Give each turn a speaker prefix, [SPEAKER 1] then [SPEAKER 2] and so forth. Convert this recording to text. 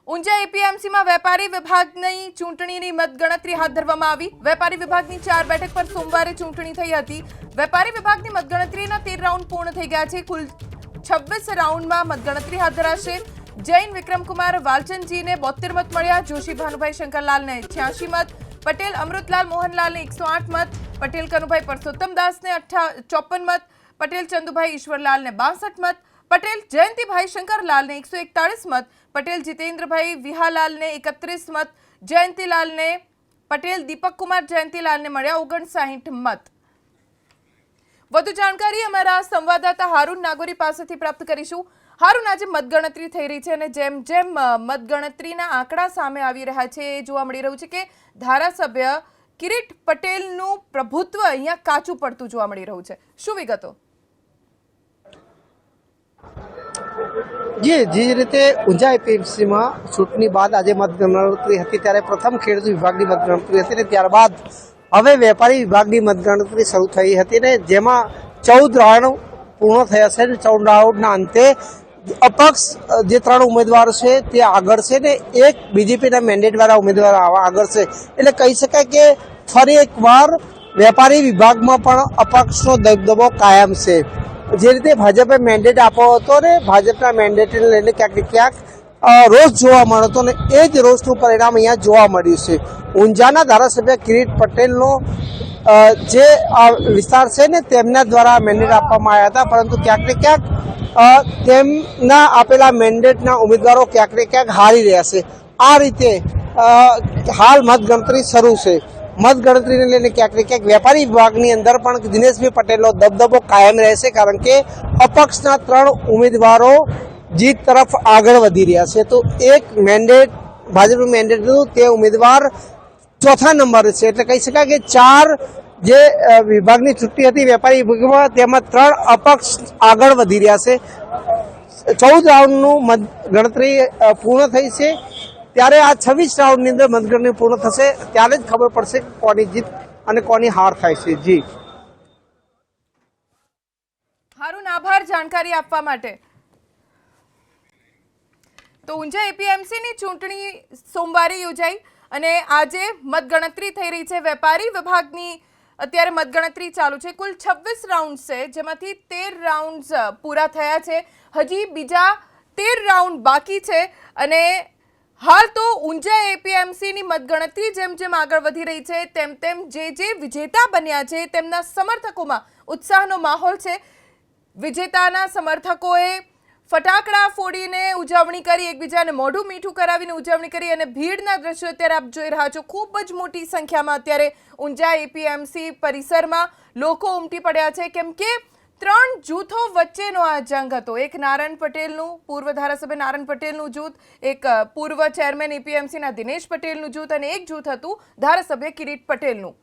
[SPEAKER 1] ઊંઝા એપીએમસીમાં વેપારી વિભાગની ચૂંટણીની મતગણતરી હાથ ધરવામાં આવી। વેપારી વિભાગની 4 બેઠક પર સોમવારે ચૂંટણી થઈ હતી। વેપારી વિભાગની મતગણતરીના 13 રાઉન્ડ પૂર્ણ થઈ ગયા છે। કુલ 26 રાઉન્ડમાં મતગણતરી હાથ ધરાશે। જૈન વિક્રમકુમાર વાલચંદજીને 72 મત મળ્યા, જોશી ભાનુભાઈ શંકરલાલને 86 મત, પટેલ અમૃતલાલ મોહનલાલને 108 મત, પટેલ કનુભાઈ પરસોત્તમદાસને 54 મત, પટેલ ચંદુભાઈ ઈશ્વરલાલને 62 મત, પટેલ જયંતિભાઈ શંકરલાલને 141 મત, પટેલ જીतेंद्रભાઈ વિહાલાલને 31 મત, જયંતિલાલને પટેલ દીપકકુમાર જયંતિલાલને મળ્યા 59 મત। વધુ જાણકારી અમારા સંવાદદાતા હારૂન નાગોરી પાસેથી પ્રાપ્ત કરીશું। હારૂન, આજે મતગણતરી થઈ રહી છે અને જેમ જેમ મતગણતરીના આંકડા સામે આવી રહ્યા છે એ જોવા મળી રહ્યું છે કે ધારાસભ્ય કિરીટ પટેલનું પ્રભુત્વ અહીંયા કાચું પડતું જોવા મળી રહ્યું છે। શું વિગતો?
[SPEAKER 2] જે રીતે ઊંઝા એપીએમસીમાં ચૂંટણી બાદ આજે મતગણતરી હતી ત્યારે પ્રથમ ખેડૂત વિભાગની મતગણતરી હતી ને ત્યારબાદ હવે વેપારી વિભાગની મતગણતરી શરૂ થઈ હતી ને જેમાં 14 રાઉન્ડ પૂર્ણ થયા છે ને 14 રાઉન્ડના અંતે અપક્ષ જે 3 ઉમેદવારો છે તે આગળ છે ને એક બીજેપીના મેન્ડેટવાળા ઉમેદવાર આગળ છે। એટલે કહી શકાય કે ફરી એકવાર વેપારી વિભાગમાં પણ અપક્ષનો દબદબો કાયમ છે। જે રીતે ભાજપે મેન્ડેટ આપ્યો હતો ને ભાજપના મેન્ડેટને લઈને ક્યાંક ને ક્યાંક રોષ જોવા મળ્યો હતો ને એ જ રોષનું પરિણામ અહીંયા જોવા મળ્યું છે। ઊંઝાના ધારાસભ્ય કિરીટ પટેલનો જે વિસ્તાર છે ને તેમના દ્વારા મેન્ડેટ આપવામાં આવ્યા હતા, પરંતુ ક્યાંક ને ક્યાંક તેમના આપેલા મેન્ડેટના ઉમેદવારો ક્યાંક ને ક્યાંક હારી રહ્યા છે। આ રીતે હાલ મતગણતરી શરૂ છે। મતગણતરીને લઈને ક્યાંક ને ક્યાંક વેપારી વિભાગની અંદર પણ દિનેશભાઈ પટેલનો દબદબો કાયમ રહેશે, કારણ કે અપક્ષના 3 ઉમેદવારો જીત તરફ આગળ વધી રહ્યા છે। તો એક મેન્ડેટ ભાજપનું મેન્ડેટ હતું તે ઉમેદવાર ચોથા નંબરે છે। એટલે કહી શકાય કે 4 જે વિભાગની ચૂંટણી હતી વેપારી વિભાગમાં તેમાં 3 અપક્ષ આગળ વધી રહ્યા છે। 14 રાઉન્ડનું મતગણતરી પૂર્ણ થઈ છે ત્યારે આ 26 રાઉન્ડની અંદર મતગણતરી પૂર્ણ થશે ત્યારે જ ખબર પડશે કોની જીત અને કોની હાર થાય છે। જી
[SPEAKER 1] હારૂન, આભાર જાણકારી આપવા માટે। તો ઊંઝા એપીએમસીની ચૂંટણી સોમવારે યોજાઈ અને આજે મતગણતરી થઈ રહી છે। વેપારી વિભાગની અત્યારે મતગણતરી ચાલુ છે। કુલ 26 રાઉન્ડ છે, જેમાંથી 13 રાઉન્ડ પૂરા થયા છે। હજી બીજા 13 રાઉન્ડ બાકી છે અને હાલ તો ઊંઝા એપીએમસીની મતગણતરી જેમ જેમ આગળ વધી રહી છે તેમ તેમ જે વિજેતા બન્યા છે તેમના સમર્થકોમાં ઉત્સાહનો માહોલ છે। વિજેતાના સમર્થકોએ ફટાકડા ફોડીને ઉજવણી કરી, એકબીજાને મોઢું મીઠું કરાવીને ઉજવણી કરી અને ભીડના દ્રશ્યો અત્યારે આપ જોઈ રહ્યા છો। ખૂબ જ મોટી સંખ્યામાં અત્યારે ઊંઝા એપીએમસી પરિસરમાં લોકો ઉમટી પડ્યા છે, કેમ કે 3 જૂથો વચ્ચેનો આ જંગ હતો। એક નારાયણ પટેલનું, પૂર્વ ધારાસભ્ય નારાયણ પટેલનું જૂથ, એક પૂર્વ ચેરમેન એપીએમસીના દિનેશ પટેલનું જૂથ અને એક જૂથ હતું ધારાસભ્ય કિરીટ પટેલનું।